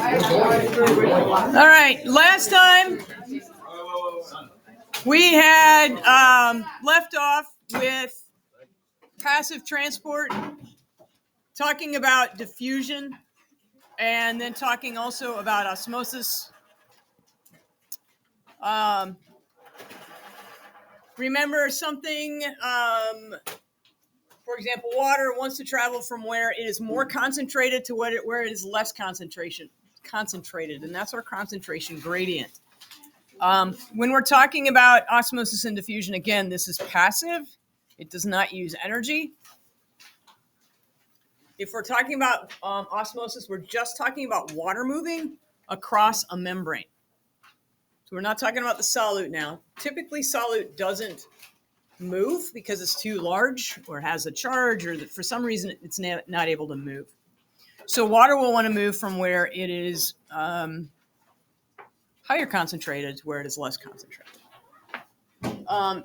All right, last time we had left off with passive transport, talking about diffusion, and then talking also about osmosis. Remember something, for example, water wants to travel from where it is more concentrated to where it is less concentrated, and that's our concentration gradient. When we're talking about osmosis and diffusion, again, this is passive. It does not use energy. If we're talking about osmosis, we're just talking about water moving across a membrane. So we're not talking about the solute now. Typically, solute doesn't move because it's too large or has a charge, or that for some reason it's not able to move. So water will want to move from where it is higher concentrated to where it is less concentrated.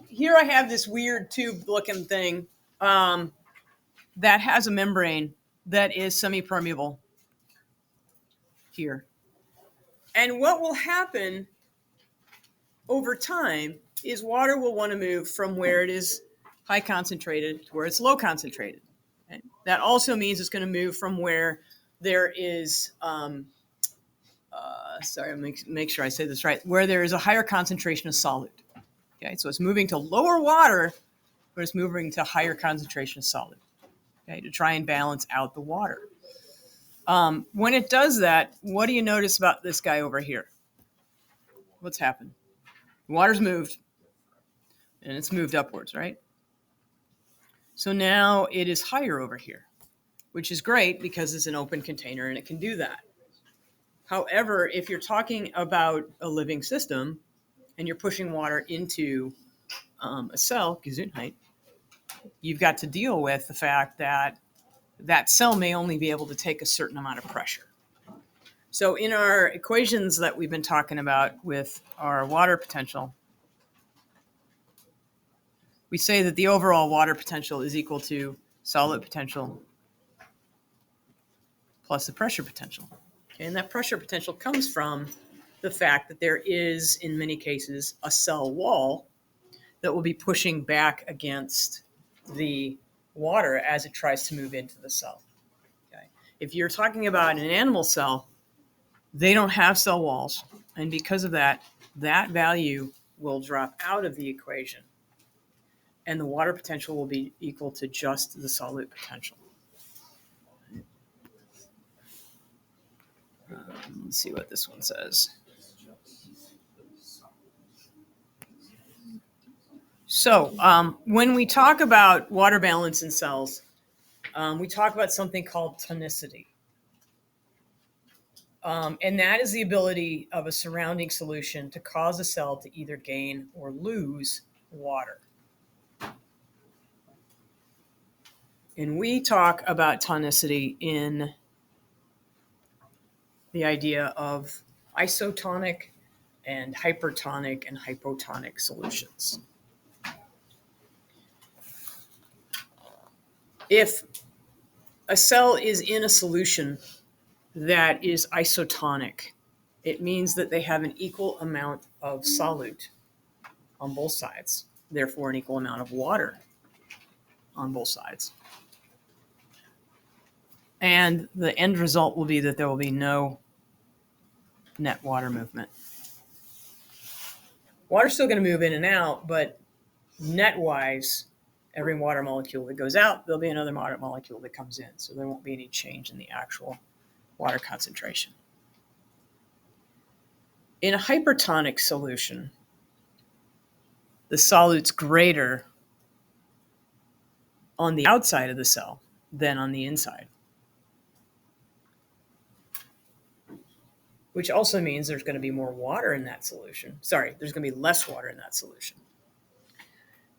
Here I have this weird tube-looking thing that has a membrane that is semi-permeable here. And what will happen over time is water will want to move from where it is high concentrated to where it's low concentrated. Okay? That also means it's going to move from where there is, make sure I say this right, where there is a higher concentration of solute. Okay, so it's moving to lower water, but it's moving to higher concentration of solute, okay, to try and balance out the water. When it does that, what do you notice about this guy over here? What's happened? The water's moved, and it's moved upwards, right? So now it is higher over here, which is great because it's an open container and it can do that. However, if you're talking about a living system and you're pushing water into a cell, Gesundheit, you've got to deal with the fact that that cell may only be able to take a certain amount of pressure. So in our equations that we've been talking about with our water potential, we say that the overall water potential is equal to solute potential plus the pressure potential. Okay, and that pressure potential comes from the fact that there is, in many cases, a cell wall that will be pushing back against the water as it tries to move into the cell. Okay. If you're talking about an animal cell, they don't have cell walls, and because of that, that value will drop out of the equation, and the water potential will be equal to just the solute potential. Let's see what this one says. So when we talk about water balance in cells, we talk about something called tonicity. And that is the ability of a surrounding solution to cause a cell to either gain or lose water. And we talk about tonicity in the idea of isotonic and hypertonic and hypotonic solutions. If a cell is in a solution that is isotonic, it means that they have an equal amount of solute on both sides, therefore an equal amount of water on both sides. And the end result will be that there will be no net water movement. Water's still going to move in and out, but net-wise, every water molecule that goes out, there'll be another water molecule that comes in. So there won't be any change in the actual water concentration. In a hypertonic solution, the solute's greater on the outside of the cell than on the inside, which also means there's going to be more water in that solution. Sorry, there's going to be less water in that solution.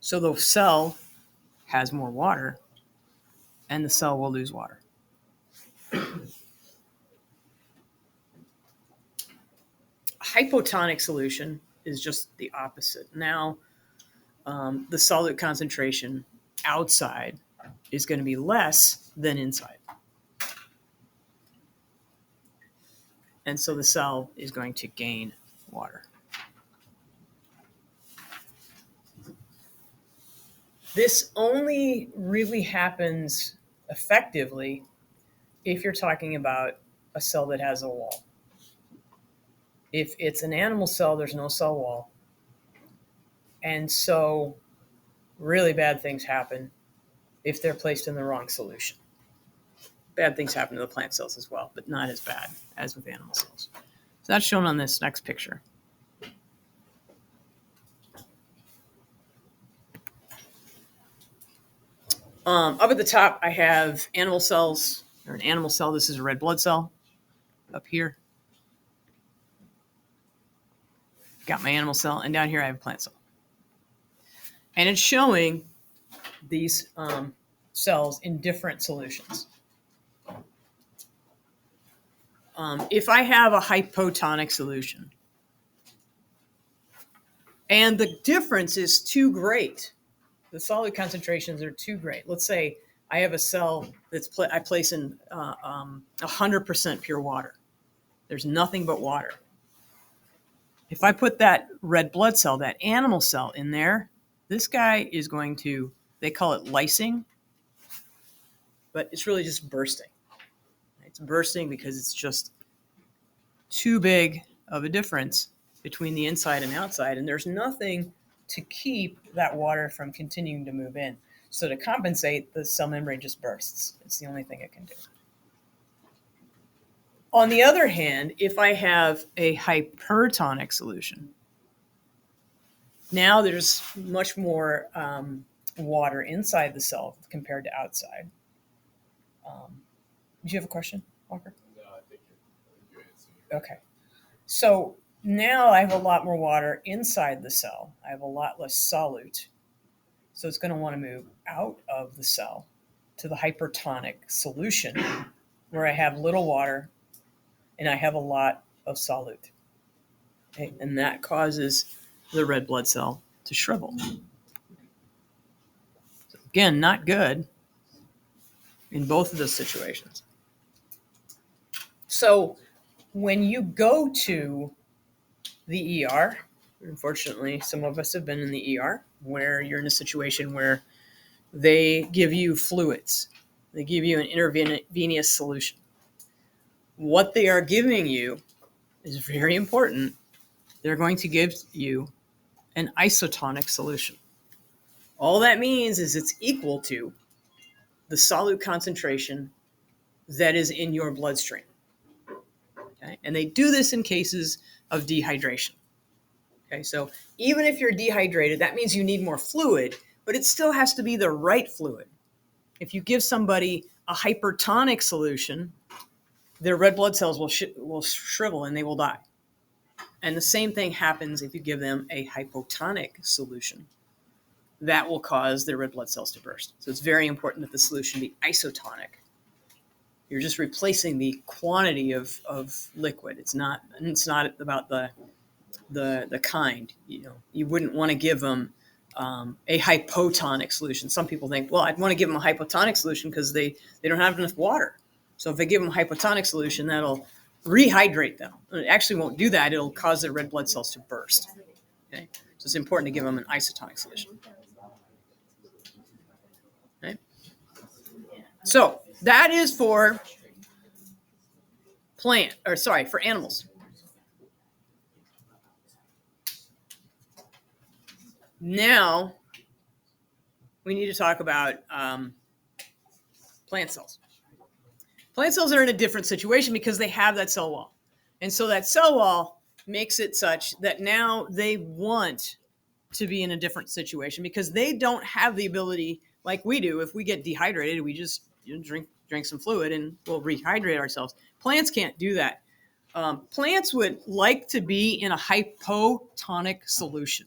So the cell has more water, and the cell will lose water. Hypotonic solution is just the opposite. Now, the solute concentration outside is going to be less than inside. And so the cell is going to gain water. This only really happens effectively if you're talking about a cell that has a wall. If it's an animal cell, there's no cell wall. And so really bad things happen if they're placed in the wrong solution. Bad things happen to the plant cells as well, but not as bad as with animal cells. So that's shown on this next picture. Up at the top, I have animal cells, or an animal cell. This is a red blood cell up here. Got my animal cell, and down here I have a plant cell. And it's showing these cells in different solutions. If I have a hypotonic solution, and the difference is too great, the solid concentrations are too great. Let's say I have a cell I place in 100% pure water. There's nothing but water. If I put that red blood cell, that animal cell in there, this guy is going to, they call it lysing, but it's really just bursting. It's bursting because it's just too big of a difference between the inside and outside, and there's nothing to keep that water from continuing to move in. So to compensate, the cell membrane just bursts. It's the only thing it can do. On the other hand, if I have a hypertonic solution, now there's much more water inside the cell compared to outside. Do you have a question, Walker? No, I think you answered. Okay. So now I have a lot more water inside the cell. I have a lot less solute. So it's going to want to move out of the cell to the hypertonic solution where I have little water and I have a lot of solute. Okay? And that causes the red blood cell to shrivel. So again, not good in both of those situations. So when you go to the ER, unfortunately, some of us have been in the ER, where you're in a situation where they give you fluids. They give you an intravenous solution. What they are giving you is very important. They're going to give you an isotonic solution. All that means is it's equal to the solute concentration that is in your bloodstream. Okay? And they do this in cases of dehydration. Okay, so even if you're dehydrated, that means you need more fluid, but it still has to be the right fluid. If you give somebody a hypertonic solution, their red blood cells will shrivel and they will die. And the same thing happens if you give them a hypotonic solution. That will cause their red blood cells to burst. So it's very important that the solution be isotonic. You're just replacing the quantity of liquid. It's not about the kind. You wouldn't want to give them a hypotonic solution. Some people think, well, I'd want to give them a hypotonic solution because they don't have enough water. So if I give them a hypotonic solution, that'll rehydrate them. It actually won't do that. It'll cause their red blood cells to burst. Okay, so it's important to give them an isotonic solution. Okay, so that is for for animals. Now, we need to talk about plant cells. Plant cells are in a different situation because they have that cell wall. And so that cell wall makes it such that now they want to be in a different situation because they don't have the ability like we do. If we get dehydrated, we just drink some fluid and we'll rehydrate ourselves. Plants can't do that. Plants would like to be in a hypotonic solution.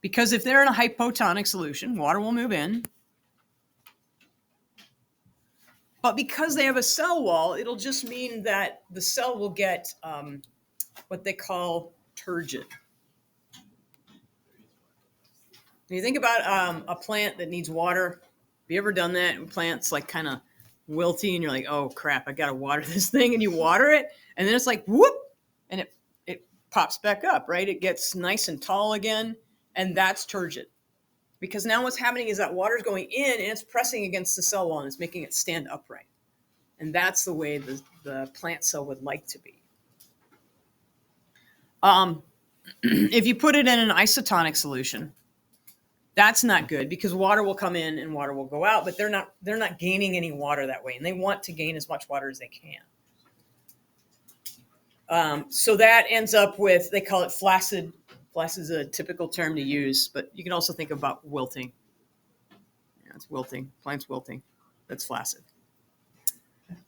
Because if they're in a hypotonic solution, water will move in. But because they have a cell wall, it'll just mean that the cell will get what they call turgid. When you think about a plant that needs water, have you ever done that? And plants like kind of wilty, and you're like, oh crap, I gotta water this thing, and you water it, and then it's like whoop, and it pops back up, right? It gets nice and tall again, and that's turgid. Because now what's happening is that water's going in and it's pressing against the cell wall and it's making it stand upright. And that's the way the plant cell would like to be. If you put it in an isotonic solution, that's not good because water will come in and water will go out, but they're not gaining any water that way, and they want to gain as much water as they can. So that ends up with, they call it flaccid. Flaccid is a typical term to use, but you can also think about wilting. Yeah, it's wilting. Plant's wilting. That's flaccid.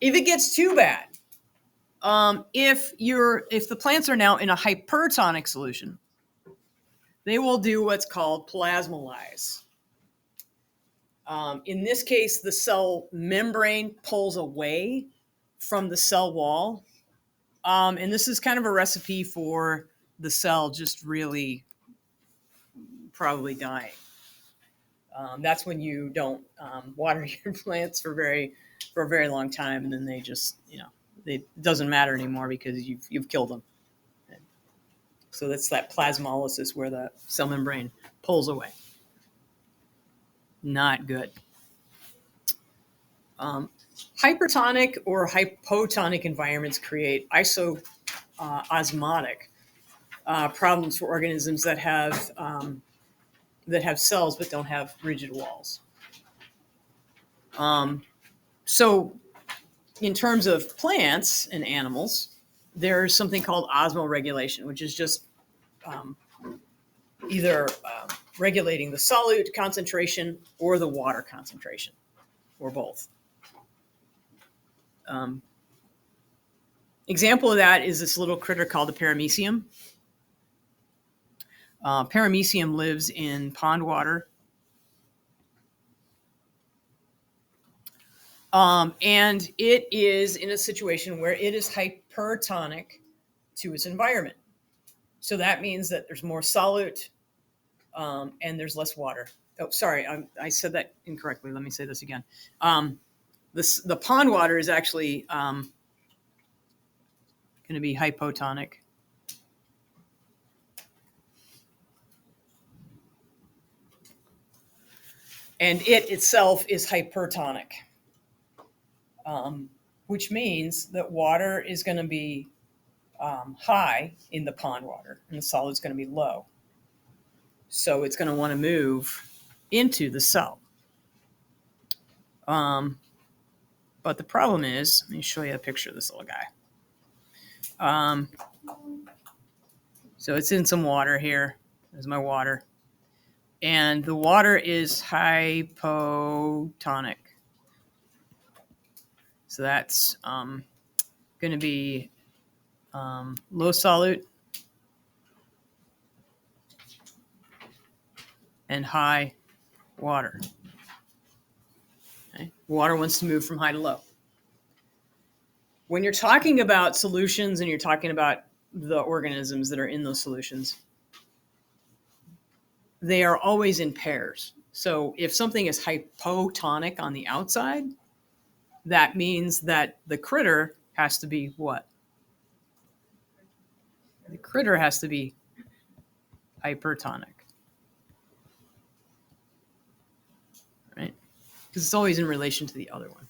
If it gets too bad, if the plants are now in a hypertonic solution, they will do what's called plasmolyze. In this case, the cell membrane pulls away from the cell wall. And this is kind of a recipe for the cell just really probably dying. That's when you don't water your plants for a very long time, and then they just, it doesn't matter anymore because you've killed them. So that's that plasmolysis where the cell membrane pulls away. Not good. Hypertonic or hypotonic environments create osmotic problems for organisms that have cells but don't have rigid walls. So in terms of plants and animals, there's something called osmoregulation, which is just either regulating the solute concentration or the water concentration, or both. Example of that is this little critter called the paramecium. Paramecium lives in pond water. And it is in a situation where it is hypertonic to its environment. So that means that there's more solute and there's less water. Oh, sorry, I said that incorrectly. Let me say this again. The pond water is actually going to be hypotonic. And it itself is hypertonic, which means that water is going to be high in the pond water and the solid is going to be low. So it's going to want to move into the cell. But the problem is, let me show you a picture of this little guy. So it's in some water here. There's my water. And the water is hypotonic. So that's going to be low solute and high water. Okay? Water wants to move from high to low. When you're talking about solutions and you're talking about the organisms that are in those solutions, they are always in pairs. So if something is hypotonic on the outside, that means that the critter has to be what? The critter has to be hypertonic. Right? Because it's always in relation to the other one.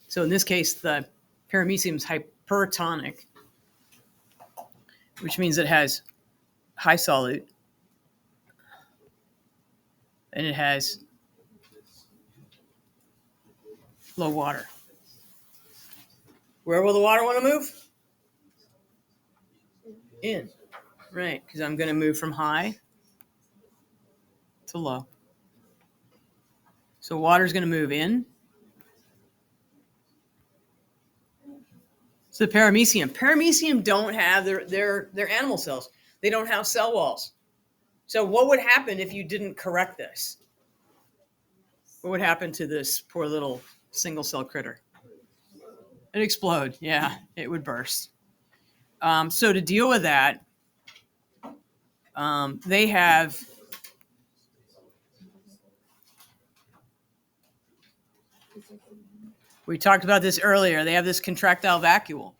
So in this case, the paramecium is hypertonic, which means it has high solute and it has low water. Where will the water want to move? In. Right, because I'm going to move from high to low. So water is going to move in. So the paramecium don't have their animal cells. They don't have cell walls. So what would happen if you didn't correct this? What would happen to this poor little single cell critter? It'd explode. Yeah, it would burst. So to deal with that, they have We talked about this earlier. They have this contractile vacuole.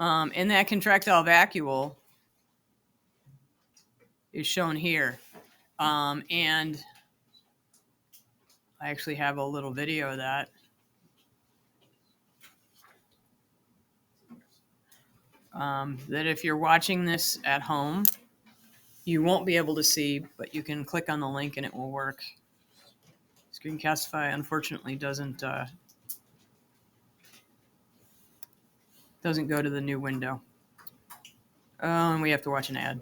And that contractile vacuole is shown here. And I actually have a little video of that. That if you're watching this at home, you won't be able to see, but you can click on the link and it will work. Screencastify, unfortunately, doesn't go to the new window. And we have to watch an ad,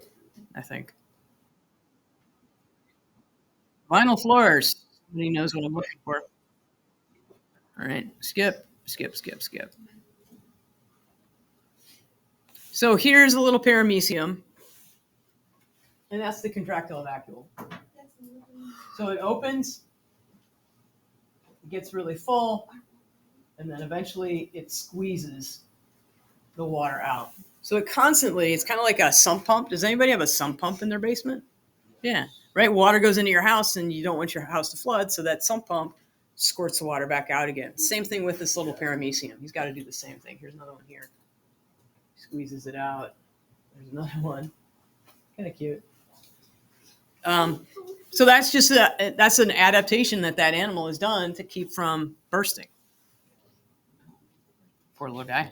I think. Vinyl floors. Somebody knows what I'm looking for. All right, skip. So here's a little paramecium, and that's the contractile vacuole. So it opens, it gets really full, and then eventually it squeezes the water out. So it constantly, it's kind of like a sump pump. Does anybody have a sump pump in their basement? Yeah, right. Water goes into your house and you don't want your house to flood. So that sump pump squirts the water back out again. Same thing with this little paramecium. He's got to do the same thing. Here's another one here. Squeezes it out. There's another one. Kind of cute. So that's just that's an adaptation that animal has done to keep from bursting. Poor little guy.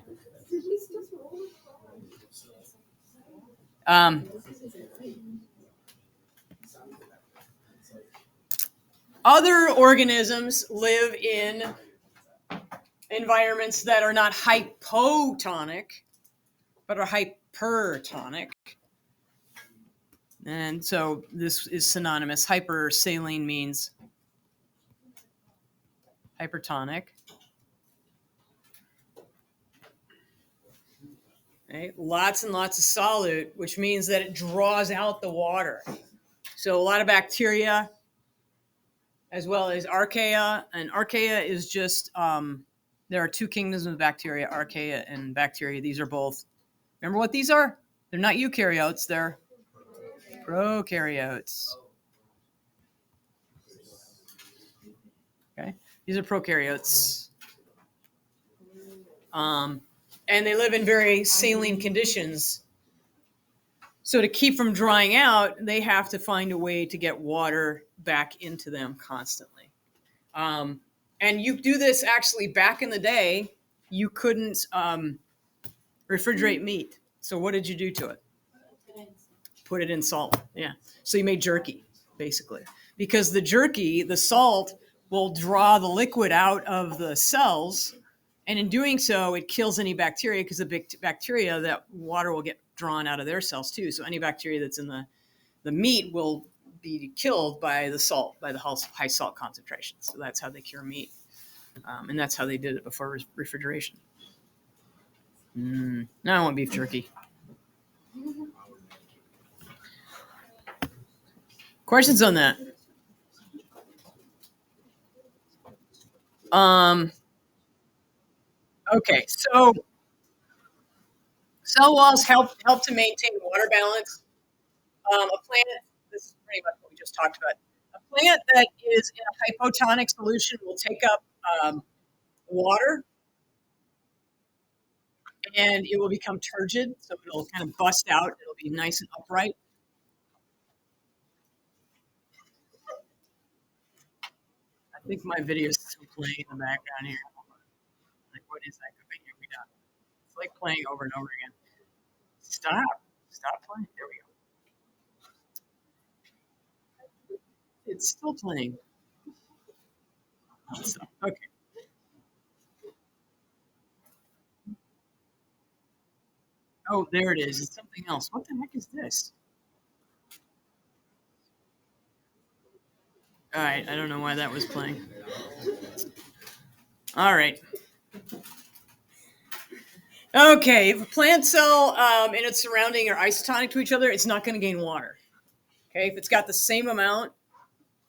Other organisms live in environments that are not hypotonic, but are hypertonic. And so this is synonymous. Hypersaline means hypertonic. Right? Lots and lots of solute, which means that it draws out the water. So a lot of bacteria, as well as archaea. And archaea is just, there are two kingdoms of bacteria, archaea and bacteria. These are both, remember what these are? They're not eukaryotes, they're prokaryotes. Okay, these are prokaryotes. And they live in very saline conditions. So to keep from drying out, they have to find a way to get water back into them constantly. And you do this actually back in the day, you couldn't refrigerate meat. So what did you do to it? Put it in salt. Yeah. So you made jerky, basically. Because the jerky, the salt, will draw the liquid out of the cells. And in doing so, it kills any bacteria, because the bacteria, that water will get drawn out of their cells too. So any bacteria that's in the meat will be killed by the salt, by the high salt concentration. So that's how they cure meat. And that's how they did it before refrigeration. Now I want beef jerky. Questions on that? Okay, so cell walls help to maintain water balance. A plant, this is pretty much what we just talked about. A plant that is in a hypotonic solution will take up water, and it will become turgid, so it'll kind of bust out. It'll be nice and upright. I think my video is still playing in the background here. Like, what is that? Okay, here we go. It's like playing over and over again. Stop playing. There we go. It's still playing. Okay. Oh, there it is. It's something else. What the heck is this? All right, I don't know why that was playing. All right. Okay, if a plant cell and its surrounding are isotonic to each other, it's not going to gain water. Okay, if it's got the same amount,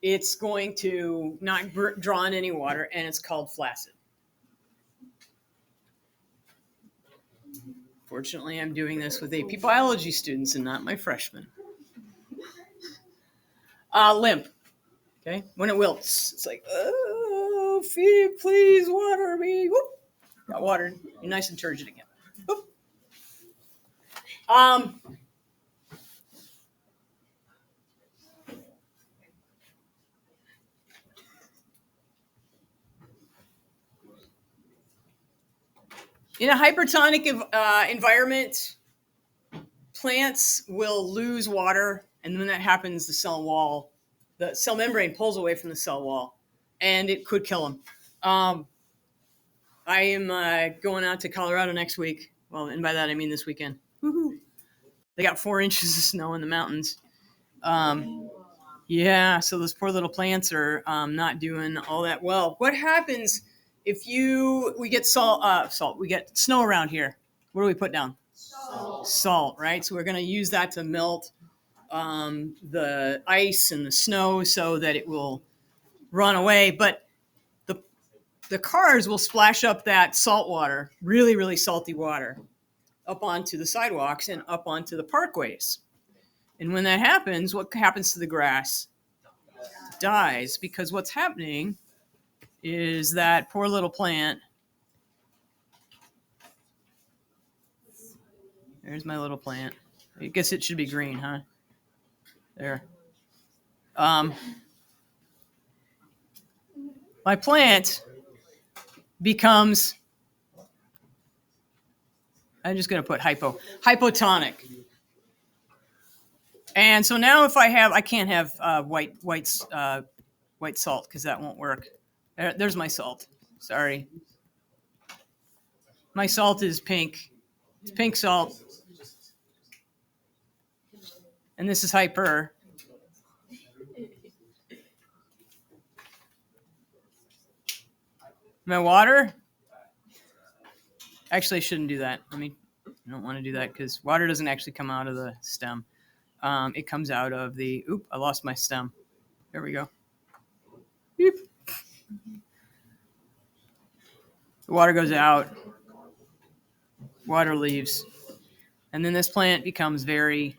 it's going to not draw in any water, and it's called flaccid. Fortunately, I'm doing this with AP biology students and not my freshmen. Limp. Okay, when it wilts, it's like, oh, feed, please water me. Whoop. Got watered. You're nice and turgid again. Whoop. In a hypertonic environment, plants will lose water, and when that happens, the cell membrane pulls away from the cell wall, and it could kill them. I am going out to Colorado next week. Well, and by that I mean this weekend. Woo-hoo. They got 4 inches of snow in the mountains. Yeah, so those poor little plants are not doing all that well. What happens if we get salt? We get snow around here. What do we put down? Salt, right? So we're going to use that to melt the ice and the snow so that it will run away. But the cars will splash up that salt water, really, really salty water, up onto the sidewalks and up onto the parkways. And when that happens, what happens to the grass? It dies, because what's happening is that poor little plant. There's my little plant. I guess it should be green, huh? There. My plant becomes, I'm just going to put hypotonic. And so now if I can't have white salt, because that won't work. There's my salt. Sorry. My salt is pink. It's pink salt. And this is hyper. My water? Actually, I shouldn't do that. I don't want to do that because water doesn't actually come out of the stem. It comes out of the, I lost my stem. There we go. Beep. The water goes out. Water leaves. And then this plant becomes very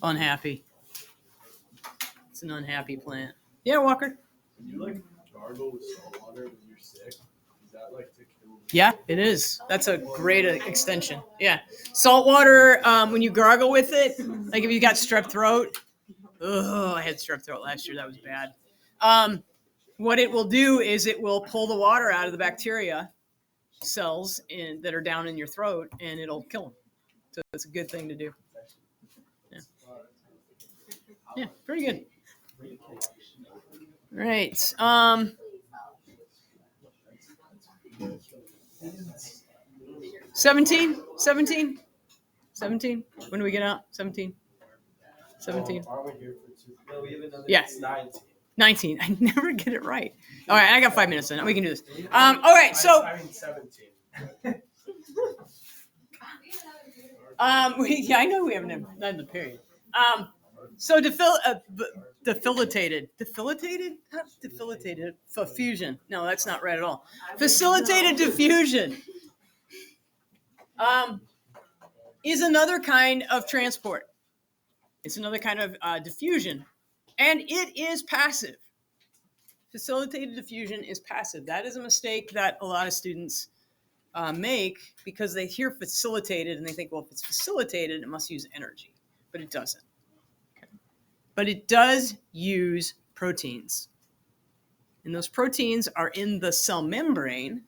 unhappy. It's an unhappy plant. Yeah, Walker? Can you gargle with salt water when you're sick? Is that to kill? Yeah, it is. That's a great extension. Yeah. Salt water, when you gargle with it, like if you got strep throat. I had strep throat last year. That was bad. What it will do is it will pull the water out of the bacteria cells that are down in your throat, and it'll kill them. So it's a good thing to do. Yeah, pretty good. Right. 17. When do we get out? 17. Aren't we here for 2? No, we have another. Yeah. It's 19. 19. I never get it right. All right, I got 5 minutes then. We can do this. All right, so. I mean 17. I know we haven't done the period. So debilitated, fusion. No, that's not right at all. Facilitated diffusion is another kind of transport. It's another kind of diffusion, and it is passive. Facilitated diffusion is passive. That is a mistake that a lot of students make because they hear facilitated and they think, well, if it's facilitated, it must use energy, but it doesn't. Okay. But it does use proteins. And those proteins are in the cell membrane,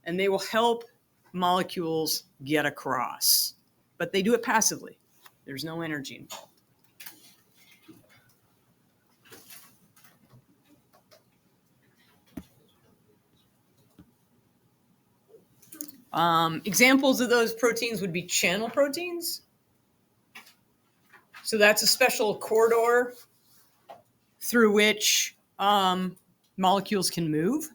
and they will help molecules get across. But they do it passively. There's no energy involved. Examples of those proteins would be channel proteins. So that's a special corridor through which molecules can move.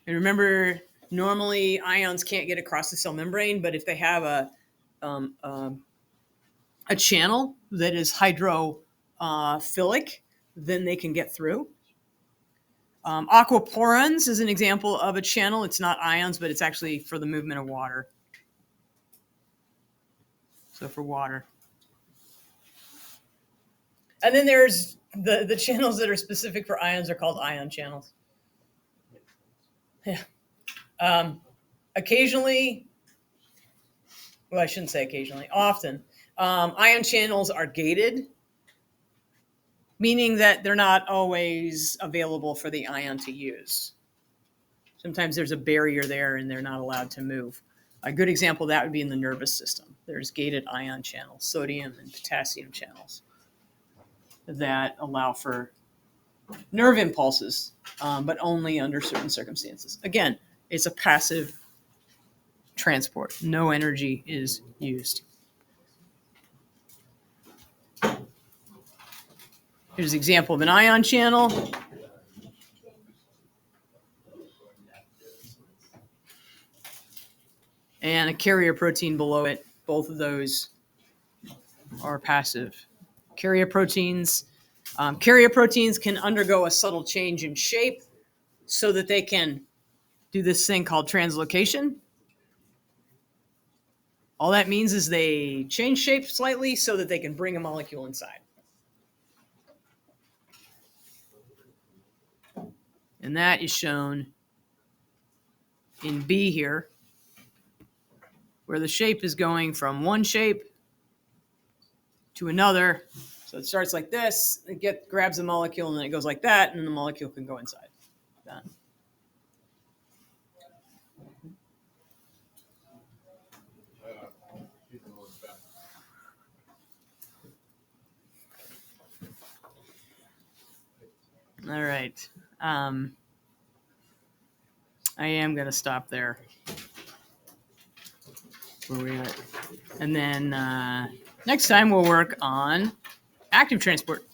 And remember, normally ions can't get across the cell membrane, but if they have a channel that is hydrophilic, then they can get through. Aquaporins is an example of a channel. It's not ions, but it's actually for the movement of water. So for water. And then there's the channels that are specific for ions are called ion channels. Yeah. Occasionally, well, I shouldn't say occasionally, often, ion channels are gated, meaning that they're not always available for the ion to use. Sometimes there's a barrier there and they're not allowed to move. A good example of that would be in the nervous system. There's gated ion channels, sodium and potassium channels, that allow for nerve impulses, but only under certain circumstances. Again, it's a passive transport. No energy is used. Here's an example of an ion channel. And a carrier protein below it. Both of those are passive. Carrier proteins can undergo a subtle change in shape so that they can do this thing called translocation. All that means is they change shape slightly so that they can bring a molecule inside. And that is shown in B here, where the shape is going from one shape to another. So it starts like this, it grabs a molecule, and then it goes like that, and then the molecule can go inside. Done. All right. I am going to stop there. Where we at? And then next time we'll work on active transport.